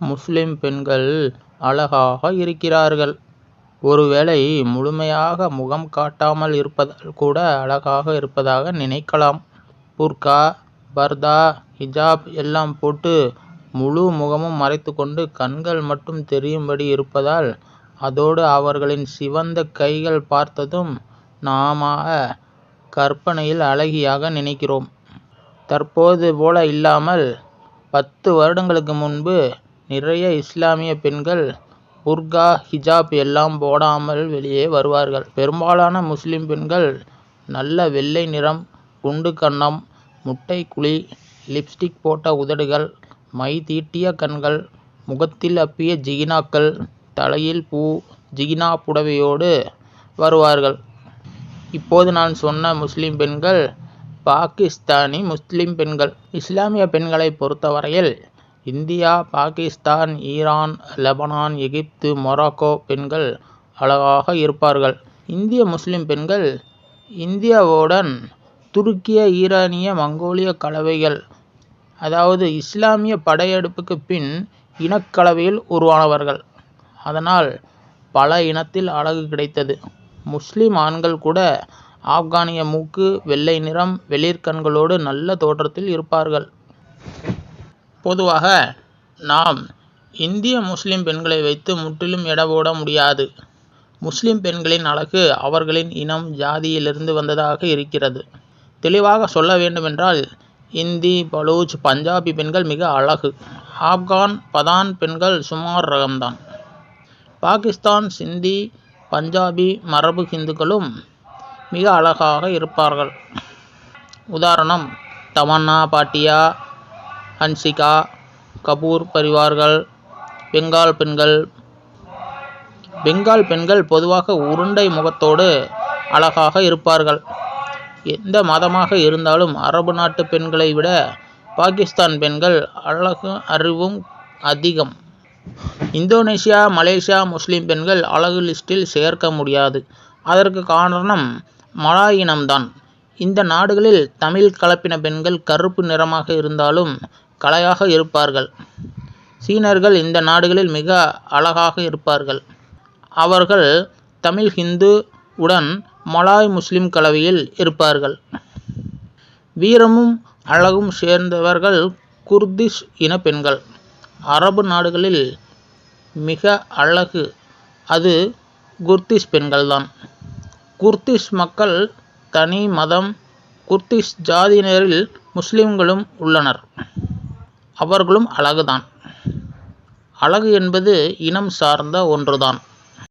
முஸ்லிம் பெண்கள் அழகாக இருக்கிறார்கள். ஒருவேளை முழுமையாக முகம் காட்டாமல் இருப்பதால் கூட அழகாக இருப்பதாக நினைக்கலாம். புர்கா, பர்தா, ஹிஜாப் எல்லாம் போட்டு முழு முகமும் மறைத்துக்கொண்டு கண்கள் மட்டும் தெரியும்படி இருப்பதால், அதோடு அவர்களின் சிவந்த கைகள் பார்த்ததும் நாம கற்பனையில் அழகியாக நினைக்கிறோம். தற்போது போல இல்லாமல் 10 வருடங்களுக்கு முன்பு நிறைய இஸ்லாமிய பெண்கள் புர்கா, ஹிஜாப் எல்லாம் போடாமல் வெளியே வருவார்கள். பெரும்பாலான முஸ்லிம் பெண்கள் நல்ல வெள்ளை நிறம், குண்டு கன்னம், முட்டை குழி, லிப்ஸ்டிக் போட்ட உதடுகள், மை தீட்டிய கண்கள், முகத்தில் அப்பிய ஜிகினாக்கள், தலையில் பூ, ஜிகினா புடவையோடு வருவார்கள். இப்போது நான் சொன்ன முஸ்லிம் பெண்கள் பாகிஸ்தானி முஸ்லிம் பெண்கள். இஸ்லாமிய பெண்களை பொறுத்தவரையில் இந்தியா, பாகிஸ்தான், ஈரான், லெபனான், எகிப்து, மொராக்கோ பெண்கள் அழகாக இருப்பார்கள். இந்திய முஸ்லிம் பெண்கள் இந்தியாவுடன் துருக்கிய, ஈரானிய, மங்கோலிய கலவைகள், அதாவது இஸ்லாமிய படையெடுப்புக்கு பின் இனக்கலவையில் உருவானவர்கள். அதனால் பல இனத்தில் அழகு கிடைத்தது. முஸ்லிம் ஆண்கள் கூட ஆப்கானிய மூக்கு, வெள்ளை நிறம், வெளிர்கண்களோடு நல்ல தோற்றத்தில் இருப்பார்கள். பொதுவாக நாம் இந்திய முஸ்லிம் பெண்களை வைத்து முற்றிலும் எடை போட முடியாது. முஸ்லிம் பெண்களின் அழகு அவர்களின் இனம், ஜாதியிலிருந்து வந்ததாக இருக்கிறது. தெளிவாக சொல்ல வேண்டுமென்றால் இந்தி, பலூச், பஞ்சாபி பெண்கள் மிக அழகு. ஆப்கான், பதான் பெண்கள் சுமார் ரகம்தான். பாகிஸ்தான், சிந்தி, பஞ்சாபி, மரபு ஹிந்துக்களும் மிக அழகாக இருப்பார்கள். உதாரணம் தமன்னா பாட்டியா, ஹன்சிகா கபூர் பரிவார்கள். பெங்கால் பெண்கள். பெங்கால் பெண்கள் பொதுவாக உருண்டை முகத்தோடு அழகாக இருப்பார்கள். எந்த மதமாக இருந்தாலும் அரபு நாட்டு பெண்களை விட பாகிஸ்தான் பெண்கள் அழகு அறிவும் அதிகம். இந்தோனேசியா, மலேசியா முஸ்லிம் பெண்கள் அழகு லிஸ்டில் சேர்க்க முடியாது. அதற்கு காரணம் மலாய் இனம்தான். இந்த நாடுகளில் தமிழ் கலப்பின பெண்கள் கருப்பு நிறமாக இருந்தாலும் கலையாக இருப்பார்கள். சீனர்கள் இந்த நாடுகளில் மிக அழகாக இருப்பார்கள். அவர்கள் தமிழ் ஹிந்து உடன் மலாய் முஸ்லிம் கலவையில் இருப்பார்கள். வீரமும் அழகும் சேர்ந்தவர்கள் குர்திஷ் இன பெண்கள். அரபு நாடுகளில் மிக அழகு அது குர்திஷ் பெண்கள்தான். குர்திஷ் மக்கள் தனி மதம். குர்திஷ் ஜாதியினரில் முஸ்லிம்களும் உள்ளனர். அவர்களும் அழகுதான். அழகு என்பது இனம் சார்ந்த ஒன்றுதான்.